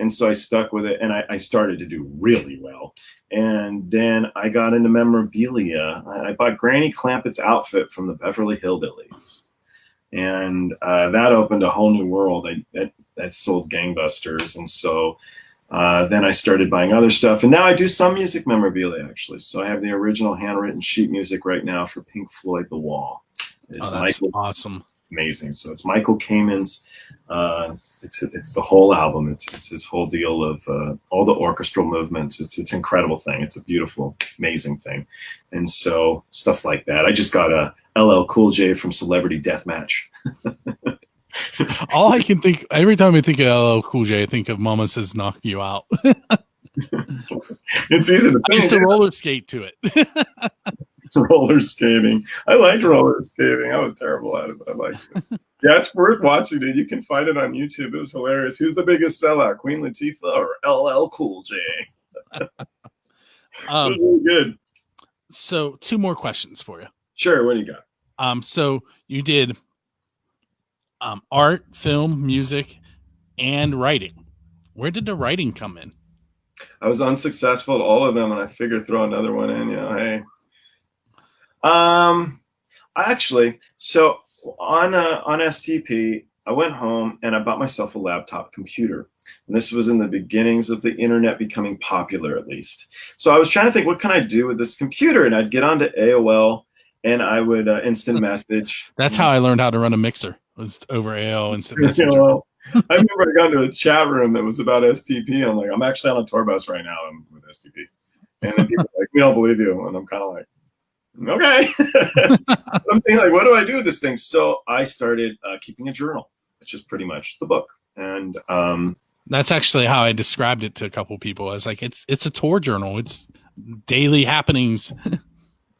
And so I stuck with it, and I started to do really well. And then I got into memorabilia. I bought Granny Clampett's outfit from the Beverly Hillbillies. And that opened a whole new world. That sold gangbusters. And so then I started buying other stuff. And now I do some music memorabilia, actually. So I have the original handwritten sheet music right now for Pink Floyd, The Wall.
That's awesome.
It's amazing. So it's Michael Kamen's. It's the whole album. It's his whole deal of all the orchestral movements. It's an incredible thing. It's a beautiful, amazing thing. And so stuff like that. I just got a LL Cool J from Celebrity Deathmatch.
All I can think, every time I think of LL Cool J, I think of Mama Says Knock You Out.
It's easy to.
I used to roller skate to it.
Roller skating. I liked roller skating. I was terrible at it, but I liked it. Yeah, it's worth watching, dude. You can find it on YouTube. It was hilarious. Who's the biggest sellout, Queen Latifah or LL Cool J? It was really good.
So 2 more questions for you.
Sure. What do you got?
So you did art, film, music, and writing. Where did the writing come in?
I was unsuccessful at all of them, and I figured throw another one in. Hey. Actually, so on STP, I went home and I bought myself a laptop computer. And this was in the beginnings of the internet becoming popular, at least. So I was trying to think, what can I do with this computer? And I'd get onto AOL, and I would instant message.
That's how I learned how to run a mixer, was over AOL instant messenger.
AOL. I remember I got into a chat room that was about STP. I'm like, I'm actually on a tour bus right now. I'm with STP. And then people are like, we don't believe you. And I'm kind of like, okay. I'm thinking, like, what do I do with this thing? So I started keeping a journal, which is pretty much the book. And
that's actually how I described it to a couple of people. I was like, it's a tour journal. It's daily happenings.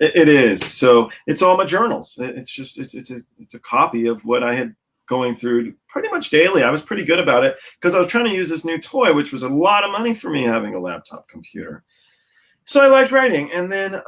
It is. So it's all my journals. It's a copy of what I had going through pretty much daily. I was pretty good about it because I was trying to use this new toy, which was a lot of money for me having a laptop computer. So I liked writing. And then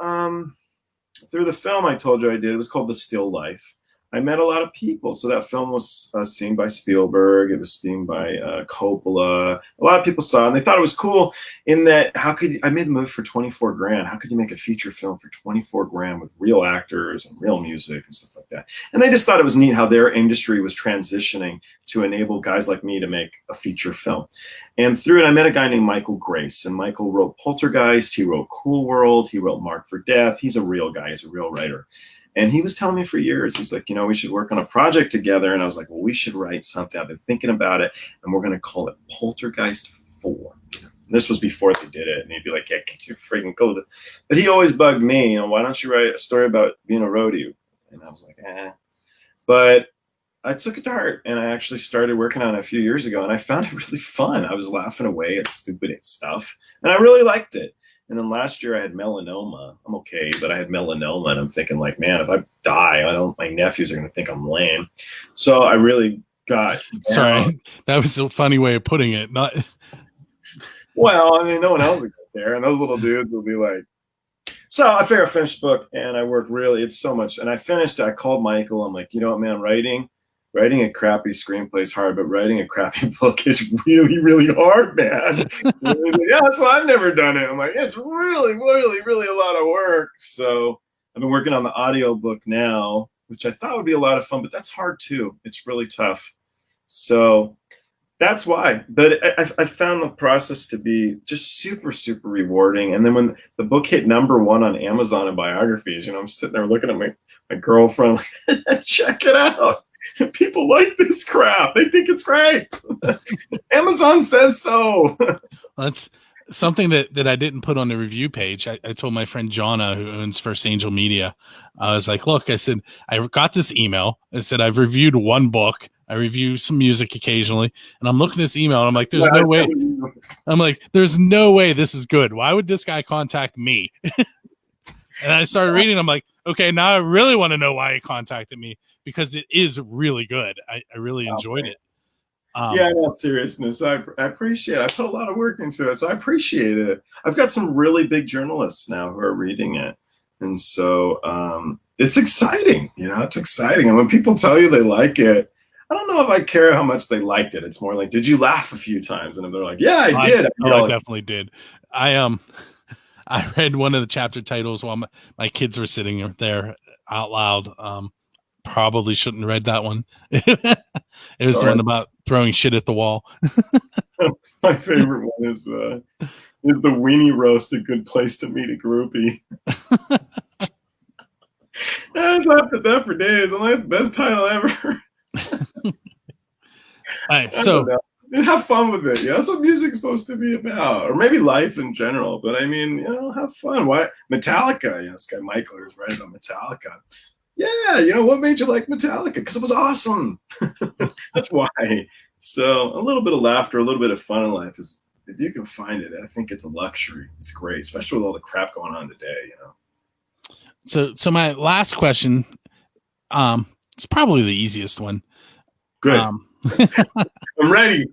through the film I told you I did, it was called The Still Life. I met a lot of people. So that film was seen by Spielberg. It was seen by Coppola. A lot of people saw it, and they thought it was cool in that I made the movie for 24 grand. How could you make a feature film for 24 grand with real actors and real music and stuff like that? And they just thought it was neat how their industry was transitioning to enable guys like me to make a feature film. And through it, I met a guy named Michael Grace. And Michael wrote Poltergeist. He wrote Cool World. He wrote Marked for Death. He's a real guy. He's a real writer. And he was telling me for years, he's like, we should work on a project together. And I was like, well, we should write something. I've been thinking about it, and we're going to call it Poltergeist 4. This was before they did it, and he'd be like, "Yeah, get your freaking coat." But he always bugged me, why don't you write a story about being a roadie? And I was like, eh. But I took it to heart, and I actually started working on it a few years ago, and I found it really fun. I was laughing away at stupid stuff, and I really liked it. And then last year I had melanoma. I'm okay, but I had melanoma, and I'm thinking like, man, if I die, my nephews are going to think I'm lame. So I really got down.
Sorry, that was a funny way of putting it. Not
well, I mean, no one else would get there, and those little dudes will be like. So I figured I finished the book, and I worked it's so much. And I finished. I called Michael. I'm like, you know what, man, writing a crappy screenplay is hard, but writing a crappy book is really, really hard, man. Yeah, that's why I've never done it. I'm like, it's really, really, really a lot of work. So I've been working on the audio book now, which I thought would be a lot of fun, but that's hard too. It's really tough. So that's why. But I found the process to be just super, super rewarding. And then when the book hit #1 on Amazon in biographies, I'm sitting there looking at my girlfriend, like, check it out. People like this crap. They think it's great. Amazon says so.
That's something that I didn't put on the review page. I told my friend Jonna, who owns First Angel Media, I was like, look, I said, I got this email. I said, I've reviewed one book. I review some music occasionally. And I'm looking at this email and I'm like, there's no way. I'm like, there's no way this is good. Why would this guy contact me? And I started reading. I'm like, okay, now I really want to know why he contacted me, because it is really good. I really enjoyed it.
Yeah, no, seriousness. I appreciate it. I put a lot of work into it, so I appreciate it. I've got some really big journalists now who are reading it. And so it's exciting. It's exciting. And when people tell you they like it, I don't know if I care how much they liked it. It's more like, did you laugh a few times? And if they're like, yeah, I did.
I definitely did. I read one of the chapter titles while my kids were sitting there out loud. Probably shouldn't have read that one. It was the one about throwing shit at the wall.
My favorite one is the weenie roast, a good place to meet a groupie. I've laughed at that for days. I'm like, it's the best title ever.
All right, so
have fun with it. That's what music's supposed to be about, or maybe life in general. But I mean, have fun. Why Metallica? This guy Michael was writing about Metallica. Yeah, what made you like Metallica? Because it was awesome. That's why. So a little bit of laughter, a little bit of fun in life is, if you can find it, I think it's a luxury. It's great, especially with all the crap going on today.
So my last question, it's probably the easiest one.
Good. I'm ready.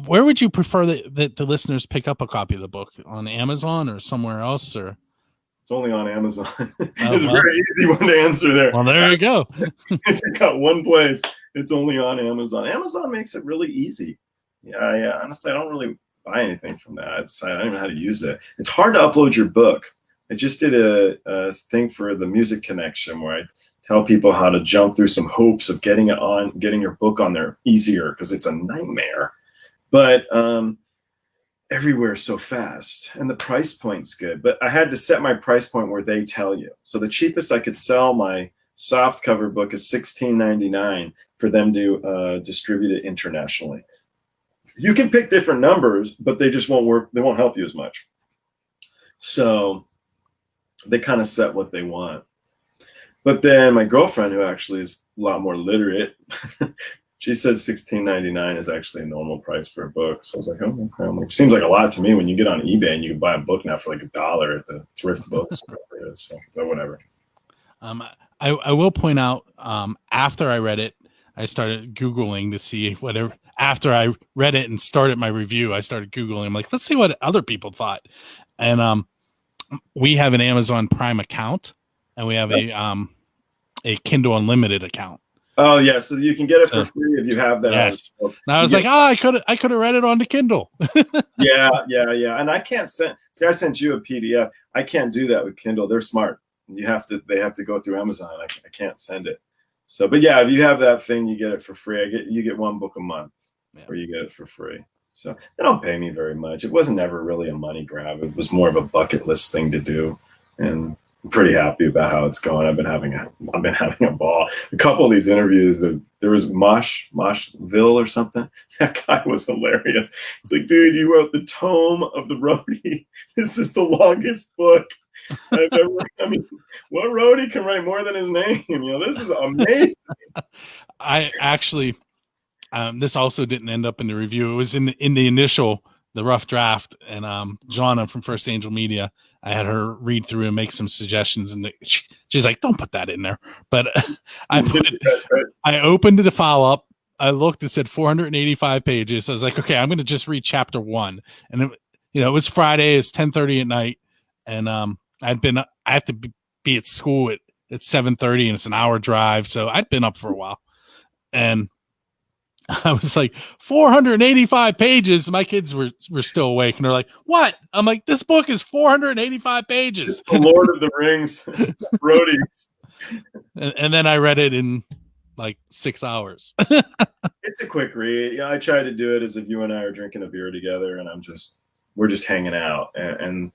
Where would you prefer that the listeners pick up a copy of the book? On Amazon or somewhere else? Or
it's only on Amazon. It's a very easy one to answer there.
Well, there you go.
It's got one place. It's only on Amazon. Amazon makes it really easy. Yeah. Honestly, I don't really buy anything from that. I don't even know how to use it. It's hard to upload your book. I just did a thing for the Music Connection where I tell people how to jump through some hoops of getting your book on there easier, because it's a nightmare. But everywhere so fast, and the price point's good. But I had to set my price point where they tell you. So the cheapest I could sell my soft cover book is $16.99 for them to distribute it internationally. You can pick different numbers, but they just won't work. They won't help you as much. So they kind of set what they want. But then my girlfriend, who actually is a lot more literate, she said $16.99 is actually a normal price for a book. So I was like, oh, okay. It seems like a lot to me when you get on eBay and you can buy a book now for like $1 at the thrift books. So whatever.
I will point out, after I read it, I started Googling to see whatever. After I read it and started my review, I started Googling. I'm like, let's see what other people thought. And we have an Amazon Prime account, and we have a Kindle Unlimited account.
Oh yeah, so you can get it for free if you have that.
Yes. And I was like, I could have read it on the Kindle.
Yeah. And I can't send. See, I sent you a PDF. I can't do that with Kindle. They're smart. They have to go through Amazon. I can't send it. So, but yeah, if you have that thing, you get it for free. You get one book a month, or you get it for free. So they don't pay me very much. It wasn't ever really a money grab. It was more of a bucket list thing to do, and pretty happy about how it's going. I've been having a ball. A couple of these interviews, there was Moshville or something. That guy was hilarious. It's like, dude, you wrote the tome of the Roadie. This is the longest book I've ever. I mean, what Roadie can write more than his name? This is amazing.
I actually, this also didn't end up in the review. It was in the initial, the rough draft, and Jonna from First Angel Media, I had her read through and make some suggestions, and she's like, "Don't put that in there." But I opened the file up. I looked. It said 485 pages. I was like, "Okay, I'm going to just read chapter 1." And it was Friday. It's 10:30 at night, and I have to be at school at 7:30, and it's an hour drive, so I'd been up for a while, and I was like, 485 pages. My kids were still awake, and they're like, "What?" I'm like, "This book is 485 pages."
It's the Lord of the Rings, roadies.
And then I read it in like 6 hours.
It's a quick read. I try to do it as if you and I are drinking a beer together, and we're just hanging out, and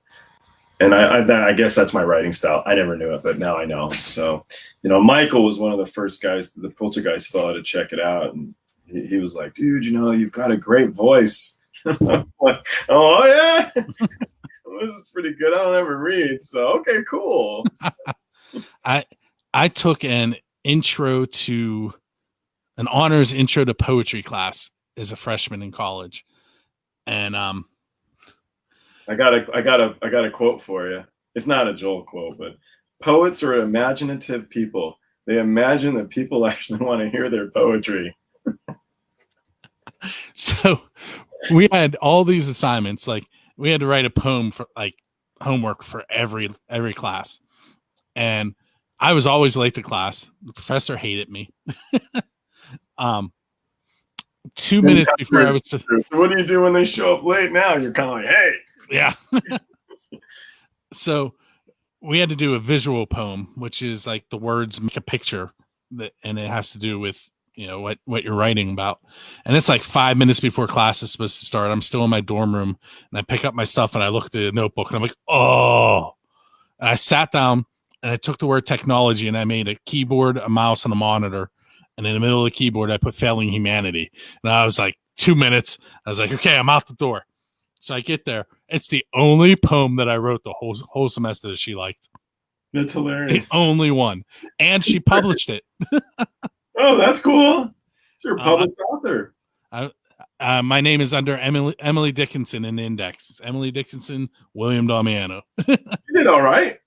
I guess that's my writing style. I never knew it, but now I know. So, Michael was one of the first guys, the Poltergeist fellow, to check it out, and he was like, "Dude, you've got a great voice." Like, oh yeah, this is pretty good. I don't ever read, so okay, cool.
I took an honors intro to poetry class as a freshman in college, and
I got a quote for you. It's not a Joel quote, but poets are imaginative people. They imagine that people actually want to hear their poetry.
So we had all these assignments. Like, we had to write a poem for like homework for every class, and I was always late to class. The professor hated me. 2 minutes before I was just,
so what do you do when they show up late now? You're kind of like, hey.
Yeah. So we had to do a visual poem, which is like the words make a picture, and it has to do with what you're writing about. And it's like 5 minutes before class is supposed to start. I'm still in my dorm room, and I pick up my stuff, and I look at the notebook, and I'm like, oh. And I sat down, and I took the word technology, and I made a keyboard, a mouse, and a monitor. And in the middle of the keyboard, I put failing humanity. And I was like, 2 minutes. I was like, okay, I'm out the door. So I get there. It's the only poem that I wrote the whole semester that she liked.
That's hilarious.
The only one. And she published it.
Oh, that's cool. You're a published author.
My name is under Emily Dickinson in the index. It's Emily Dickinson, William Damiano.
You did all right.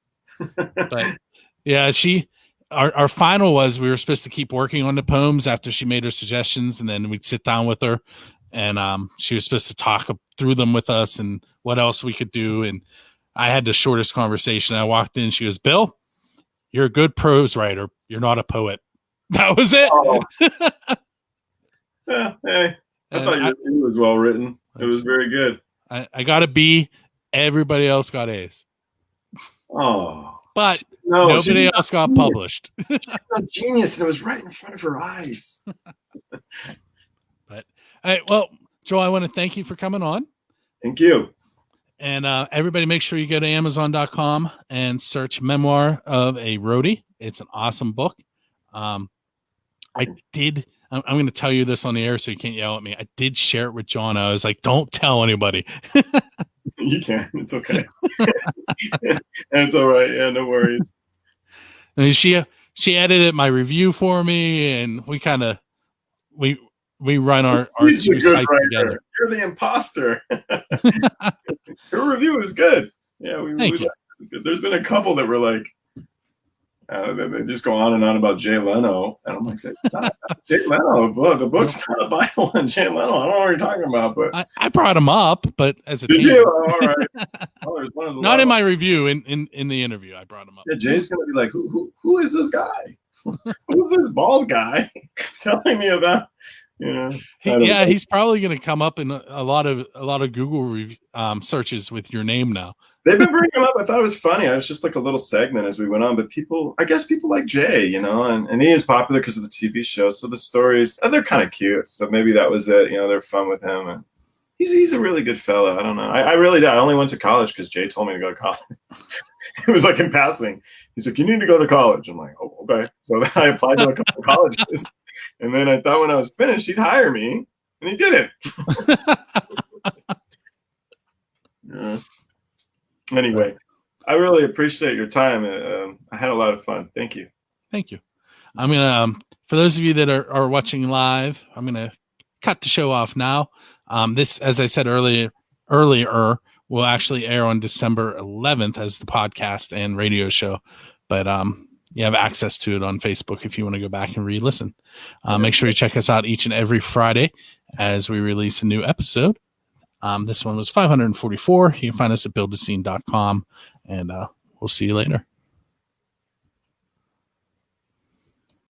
But yeah, our final was, we were supposed to keep working on the poems after she made her suggestions, and then we'd sit down with her, and she was supposed to talk through them with us and what else we could do. And I had the shortest conversation. I walked in, she goes, "Bill, you're a good prose writer. You're not a poet." That was it.
Oh. Yeah, hey, I thought your review was well written. It was very good.
I got a B. Everybody else got A's.
Oh,
but nobody else got published.
She's a genius, and it was right in front of her eyes.
But well, Joel, I want to thank you for coming on.
Thank you. And
everybody, make sure you go to Amazon.com and search Memoir of a Roadie. It's an awesome book. I'm going to tell you this on the air so you can't yell at me. I did share it with John. I was like, don't tell anybody.
You can. It's okay. That's all right. Yeah, no worries.
And she edited my review for me, and we kind of we run our two sites together.
You're the imposter. Her review is good. Yeah,
Thank you.
There's been a couple that were like, they just go on and on about Jay Leno, and I'm like, Jay Leno, the book's not a Bible on Jay Leno. I don't know what you're talking about, but
I brought him up, but as a team.
All right. Well,
not in my review, in the interview, I brought him up.
Yeah, Jay's gonna be like, who is this guy? Who's this bald guy telling me about?
He's probably going to come up in a lot of Google searches with your name now.
They've been bringing him up. I thought it was funny. I was just like a little segment as we went on, but I guess people like Jay, and he is popular because of the TV show. So the stories, they're kind of cute. So maybe that was it. They're fun with him, and he's a really good fellow. I don't know. I really did. I only went to college because Jay told me to go to college. It was like in passing. He's like, you need to go to college. I'm like, oh, okay. So then I applied to a couple of colleges. And then I thought when I was finished, he'd hire me. And he didn't. Yeah. Anyway, I really appreciate your time. I had a lot of fun. Thank you.
Thank you. I'm going to, for those of you that are watching live, I'm going to cut the show off now. This, as I said earlier, will actually air on December 11th as the podcast and radio show. But you have access to it on Facebook if you want to go back and re-listen. Make sure you check us out each and every Friday as we release a new episode. This one was 544. You can find us at buildascene.com, and we'll see you later.